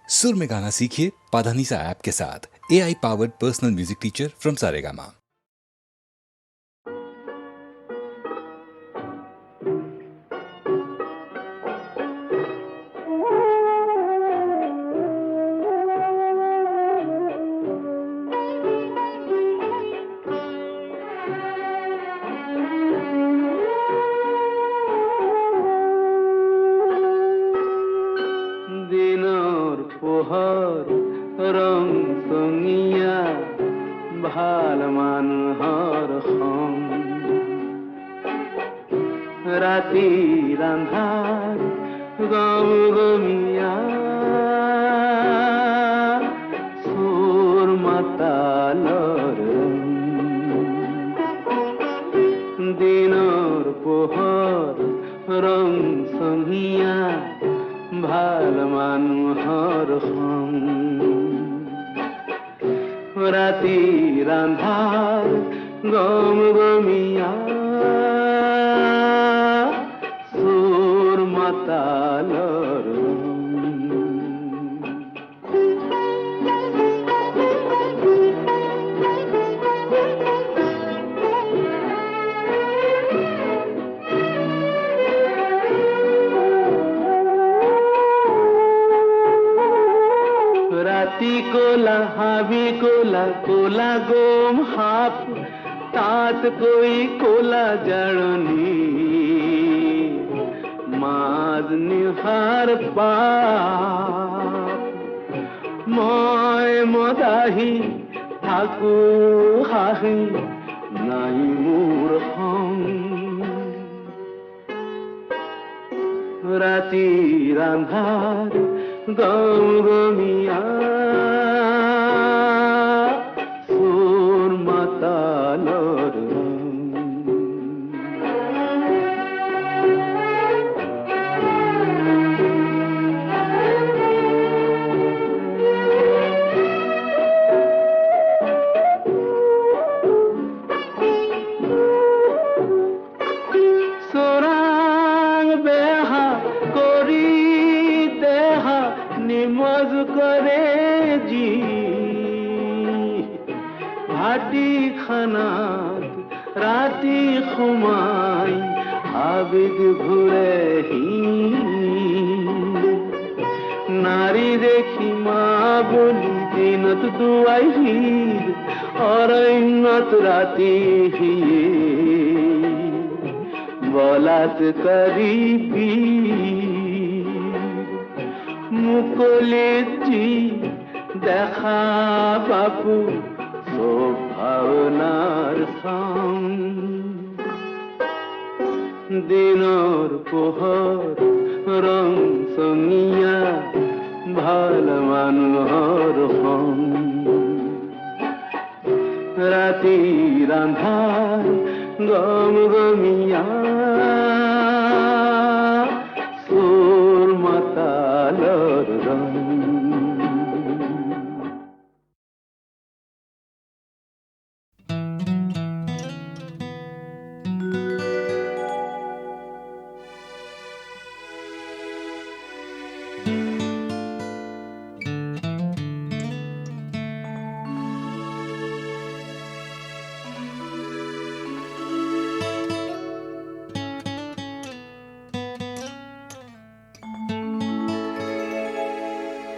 सुर में गाना सीखिए पाधानीसा ऐप के साथ। AI powered personal music teacher from Saregama. দিনৰ পোহৰ ৰং চঙীয়া ভাল মানুহৰ সং ৰাতিৰ আন্ধাৰ গম গমীয়া চোৰ মাতালৰ ৰং দিনৰ পোহৰ ৰং চঙীয়া ভাল মানুহৰ সং ৰাতিৰ আন্ধাৰ গম গমীয়া চোৰ মাতালৰ ৰং ৰাতি কোলা হাবি কোলা কোলা গম সাপ তাতকৈ কোলা জাৰণি মাজ নিশাৰ পাপ মই মদাহি থাকো হাঁহি নাই মোৰ সং ৰাতিৰ আন্ধাৰ গম গমীয়া চোৰ মাতালৰ ৰং চোৰাং বেহা কৰি দেহা নিমজ কৰে জি ভাটি খানাত ৰাতি সোমাই আবেগ ঘূৰেহি নাৰী দেখি মা বুলি দিনত দুৱাইহিৰ অৰণ্যত ৰাতি বলাত কৰিবি মুকলিত যি দেখা বাপু চব ভাৱনাৰ সং দিনৰ পোহৰ ৰং চঙীয়া ভাল মানুহৰ সং ৰাতিৰ আন্ধাৰ গম গমীয়া চোৰ মাতালৰ ৰং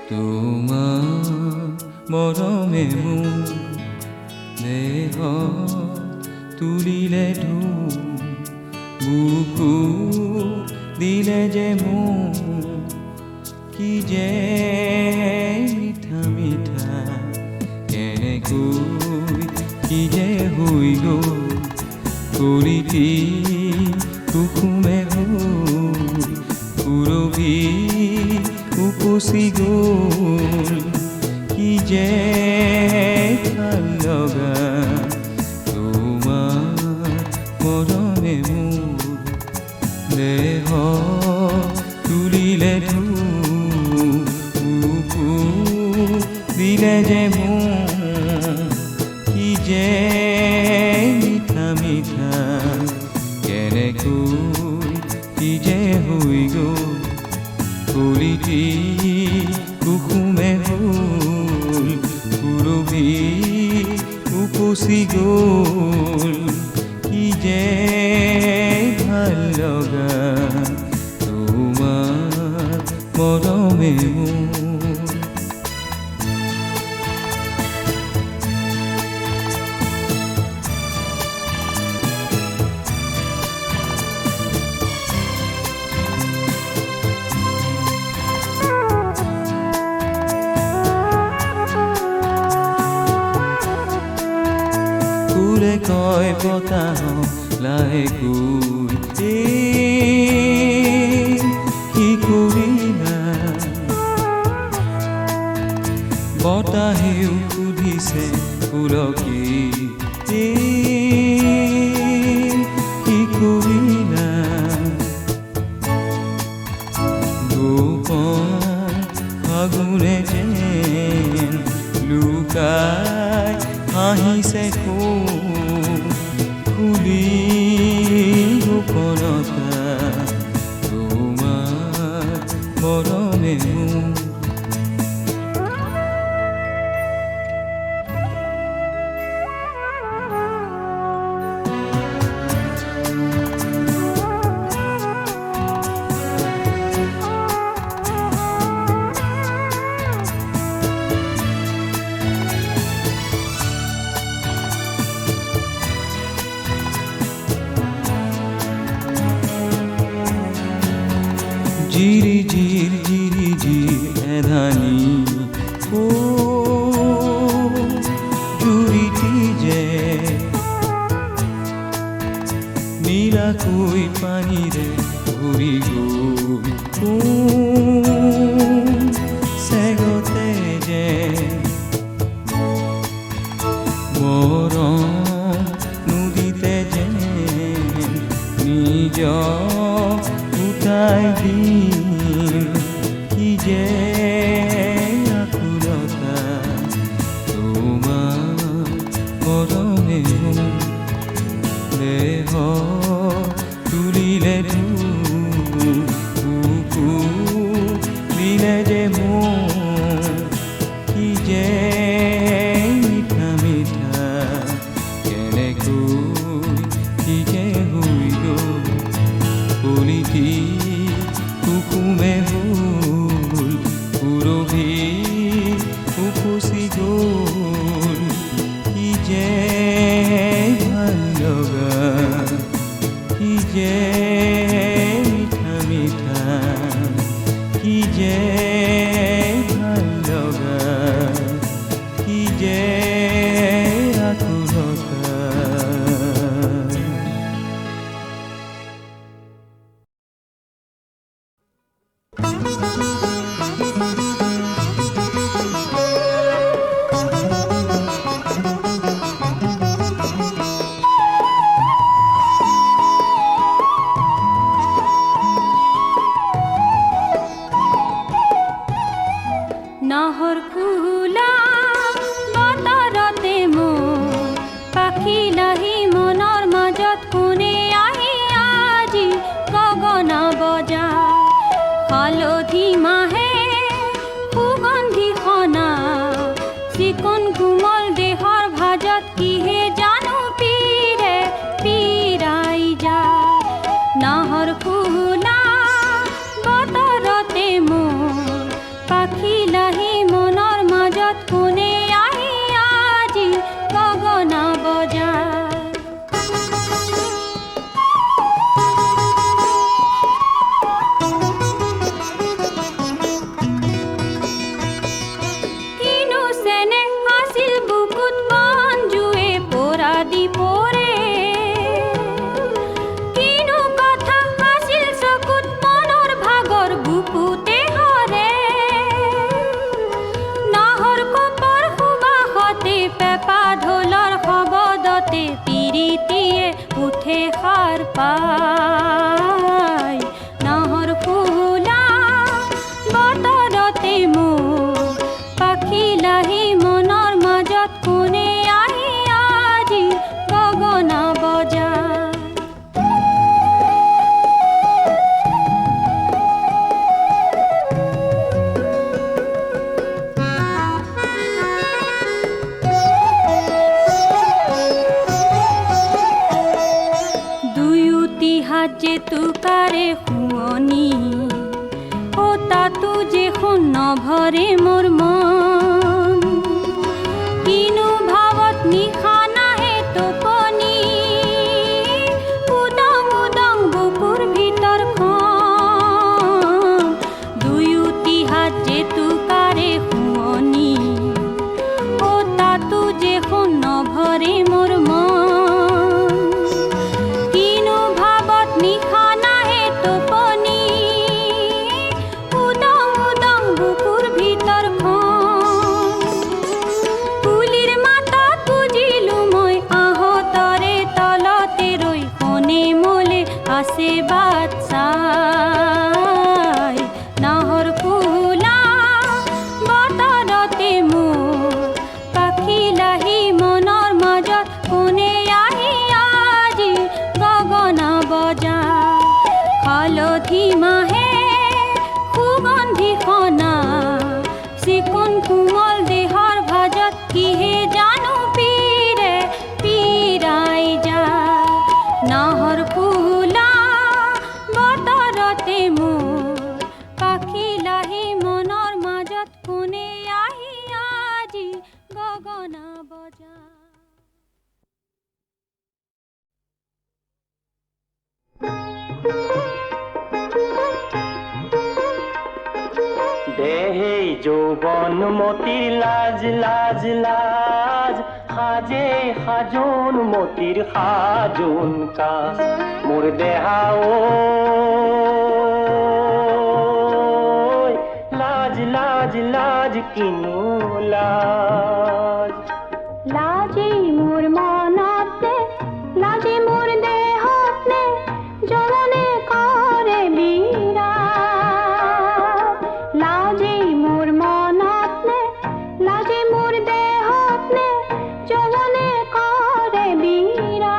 তোমাৰ মৰমে মোৰ দেহ তুলিলে বুকু দিলে যে মোৰ কি যে মিঠা মিঠা কেনেকৈ কি যে হৈ গ'ল কৰিতি কুকুমে হৈ পুৰবি উপচি গ'ল কি যে ভাল লগা তোমাৰ মৰমে মোৰ দেহ তুলিলে বুকু দিলে যে মোৰ কি যে মিঠা মিঠা কেনেকৈ কি যে হৈ গ'ল কলিটি কুসুমে গুচি গ'ল কি যে ভাল লগা তোমাৰ মৰমে মোৰ ফুলে কয় বতাহ লাই গৈ কি কৰিলা বতাহেও সুধিছে ফুলকে কি কৰিলা গোপন ফাগুনে যেন লুকাই আহিছে খুলি গোপনতা তোমাৰ মৰমে মোৰ জিৰি জিৰ এধানি জুৰিটি যে নীলাকৈ পানীৰে ভৰি গৈ চেগতে যে মৰম নদীতে যে নিজৰ উঠাই দিম কি যে আকুলতা তোমাৰ মৰমে দেহ তুলিলে দিলে যে মোৰ কি যে মিঠা মিঠা কেনেকৈ কি যে হৈ গ'ল কলিটি কুকুমে হ'ল পুৰবি উপচি গ'ল কি যে ভাল লগা কি যে মিঠা মিঠা কি যে ভাল লগা কি যে আকুলতা নহৰ ফুলা বতৰতে মোৰ পাখি লাহি মনৰ মাজত কোনে আহি আজি গগনা বজা হালধি মাহে সুগন্ধি সনা চিকন কোমল দেহৰ ভাজত কিহে জানো পীৰে পীৰাই যায় নহৰ ফুলা বতৰতে মোৰ পাখি লাহি মনৰ মাজত জেতুকাৰে শুৱনি ও তাতো যে সোণ নভৰে মোৰ মন কিনো ভাৱত নিশা নাহে টোপনি উদং উদং বুকুৰ ভিতৰখন দুয়োটি হাত জেতুকাৰে শুৱনি ও তাতো যে সোণ নভৰে মোৰ মন কিনো ভাৱত নিশা নাহে টোপনি উদং উদং বুকুৰ ভিতৰখন কুলিৰ মাতত বুজিলো মই আহঁতৰে তলতে ৰৈ কোনে মোলে আছে বাট চাই নাহৰ ফুলা বতৰতে মোৰ পাখি লাহি মনৰ মাজত কোনে আহি আজি গগনা বজা হালধি মাহে সুগন্ধি সনা চিকুণ কোমল দেহৰ ভাজত কিহে জানো পীৰে পীৰাই যা নাহৰ ফুলা বতৰতে মোৰ পাখি লাহি মনৰ মাজত কোনে আহি আজি গগনা বজা দেহে যৌবন মতিৰ লাজ লাজ লাজ সাজে সাজোন মতিৰ সাজোন কাজ মোৰ দেহাও লাজ লাজ লাজ কিনো লাজ লাজি মোৰ মনতে লাজি মোৰ দেহতে জননে কৰে বিৰা লাজি মোৰ মনতে লাজি মোৰ দেহতে জননে কৰে বিৰা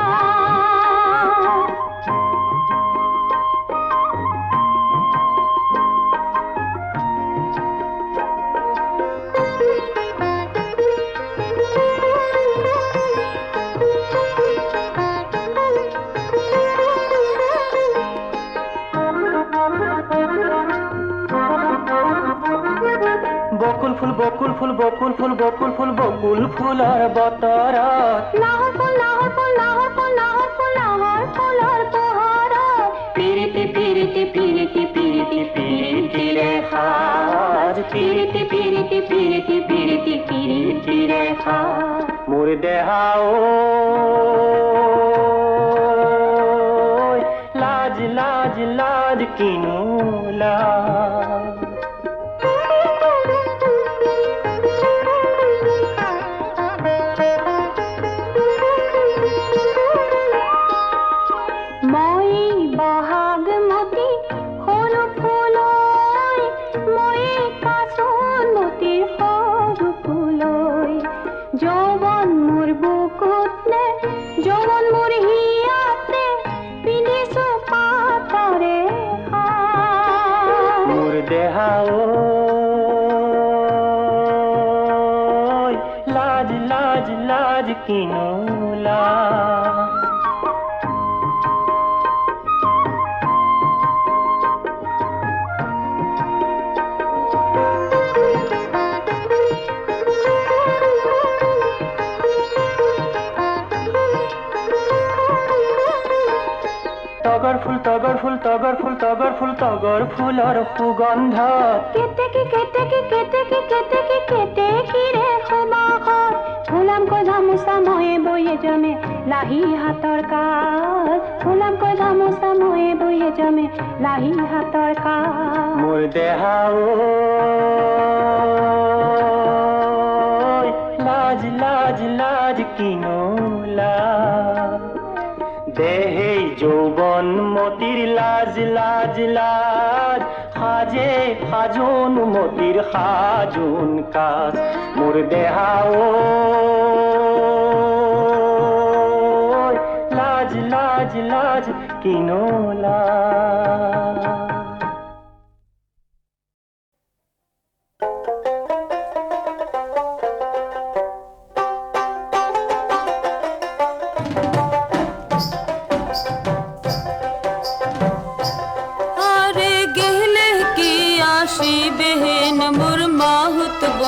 বকুল ফুল বকুল ফুল বকুল ফুল বকুল ফুল বকুল ফুলৰ বতৰত নাহৰ ফুল নাহৰ ফুল নাহৰ ফুল নাহৰ ফুল নাহৰ ফুলৰ পোহৰত পিৰিতি পিৰিতি পিৰিতি পিৰিতি পিৰিতিৰে সাজ পিৰিতি পিৰিতি পিৰিতি পিৰিতি পিৰিতিৰে সাজ মোৰ দেহাও লাজ লাজ লাজ কিনো লাজ মই বহাগ মতি সৰু ফুলৈ মই কাচোন মতিৰ সৰু ফুলৈ যৌৱন মোৰ বুকুত নে যৌৱন মোৰ হিয়াতে পিন্ধিছো পাতৰে মোৰ দেহাও লাজ লাজ লাজ কিনো লাজ তগৰ ফুল তগৰ ফুল তগৰ ফুল তগৰ ফুল তগৰ ফুলৰ সুগন্ধ কেতেকি কেতেকি কেতেকি কেতেকি কেতেকি ৰে সমাহত ফুলামকৈ গামোচা ময়ে বয়ে জমে লাহি হাতৰ কাজ ফুলামকৈ গামোচা ময়ে বয়ে জমে লাহি হাতৰ কাজ মোৰ দেহাও লাজ লাজ লাজ কিনো লাজ দেহে যৌবন মতিৰ লাজ লাজ লাজ সাজে সাজোন মতিৰ সাজোন কাজ মোৰ দেহাও লাজ লাজ লাজ কিনো লাজ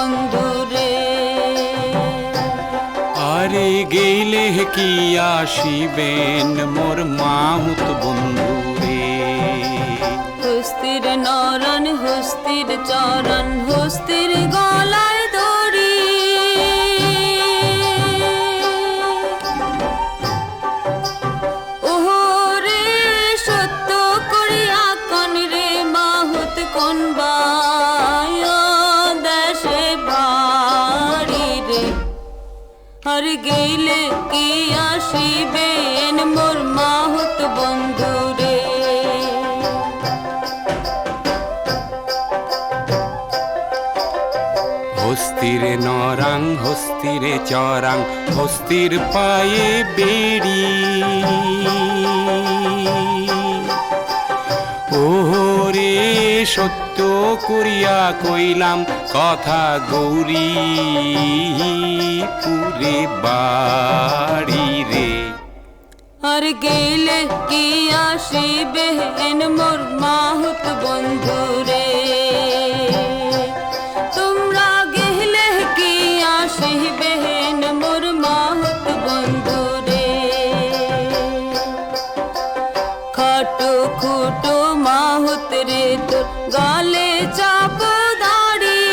বন্ধু রে। আরে গেলে কি আসিবেন মোর মাহুত বন্ধু রে। হস্তির নরন হস্তির চরণ হস্তির গলায় দড়ি, ওহরে সত্য করিয়া কন রে মাহুত কোন বায় দেশে বাড়ি রে। আর গেলে কি আসিবেন মোর মাহুত বন্ধু রে। হস্তিরে নরাং হস্তিরে চরাং হস্তির পায়ে বেড়ি, ওরে সত্য করিয়া কইলাম কথা গৌরী পুরে বাড়ি রে। আর গেলে কি আসিবেন মোর মাহুত বন্ধু রে। তোমরা গেলে কি আসিবেন মোর মাহুত বন্ধু রে। খাটো খুটো মাহুত রে তোর গালে চাপ দাড়ি,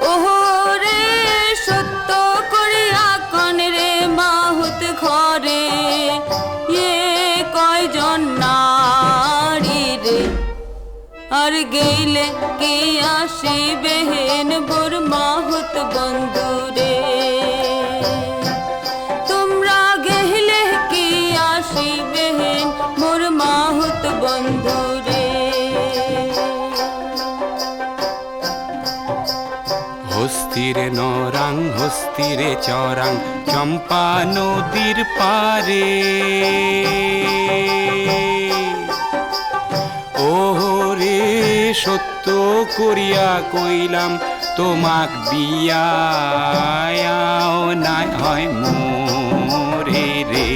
ওহরে সত্য করিয়া কন রে মাহুত ঘরে এ কয়জন নারী রে। আর গেলে কি আসিবেন মোর মাহুত বন্ধু রে। তোমরা গেলে কি আসিবেন মোর মাহুত বন্ধু রে। হস্তিরে নরাং হস্তিরে চরাং চম্পা নদীর পারে, ওরে সত্য করিয়া কইলাম তোমাক বিয়াও নাই হয় মোরে রে।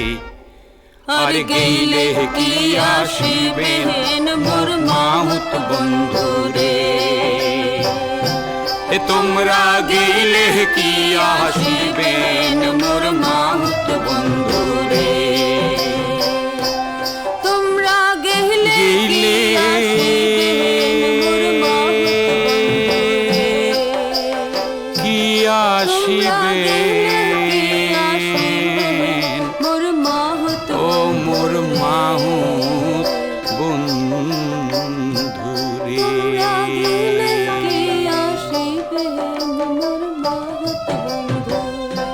আর গেলে কি আসিবেন মোর মাহুত বন্ধু রে। তোমরা গেলে কি আসিবেন মোর মাহুত বন্ধু রে। তোমরা গেলে কি আসিবেন মোর মাহুত ও মোর মাহুত বন্ধু রে। কি আসিবেন মোর মাহুত বন্ধু রে।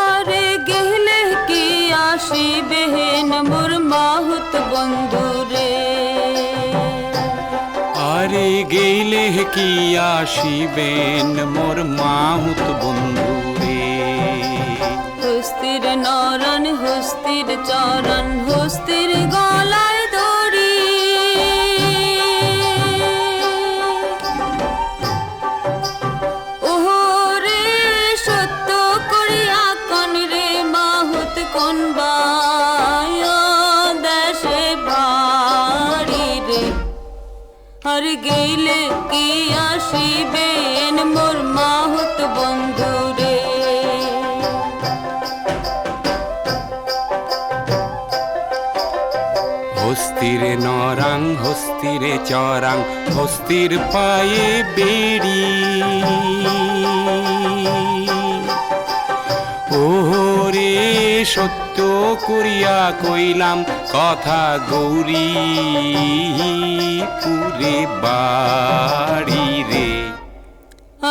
আরে গেলে কি আসিবেন মোর মাহুত বন্ধু রে। আরে গেলে কি আসিবেন মোর মাহুত বন্ধু রে। হস্তির নরন হস্তির চরণ হস্তির গলায় দড়ি, ওহরে সত্য করিয়া কন রে মাহুত কোন বায় দেশে বাড়ি রে। আর গেলে কি আসিবেন মোর মাহুত বন্ধু রে। হস্তিরে নরাং হস্তিরে চরাং হস্তির পায়ে বেড়ি, ওরে সত্য করিয়া কইলাম কথা গৌরী পুরে বাড়ি রে।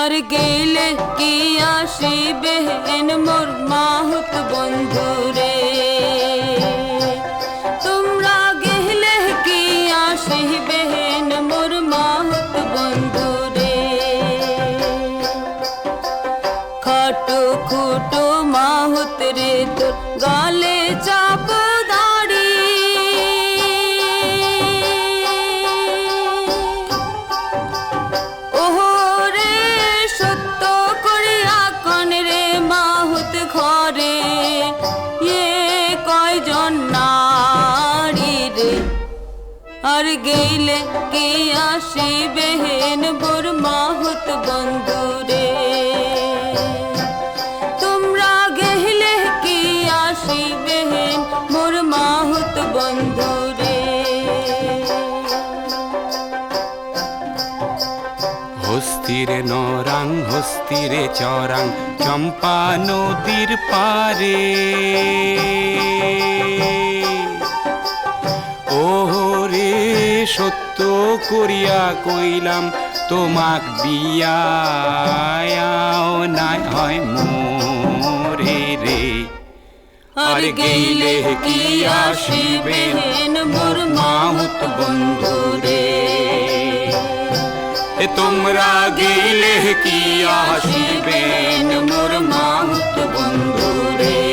আর গেলে কি আসিবেন মোর মাহুত বন্ধু রে। তোমরা গেলে কি আসিবেন মোর মাহুত বন্ধু রে। খাটো খুটো মাহুত রে তোর গালে চাপ দাড়ি, আর গেলে কি আসিবেন মোর মাহুত বন্ধু রে তোমরা গেলে কি আসিবেন মোর মাহুত বন্ধু রে হস্তিরে নরাং হস্তিরে চরাং চম্পা নদীর পারে ওরে সত্য করিয়া কইলাম তোমাক বিয়াও নাই হয় মোরে রে আর গেলে কি আসিবেন মোর মাহুত বন্ধু রে তোমরা গেলে কি আসিবেন মোর মাহুত বন্ধু রে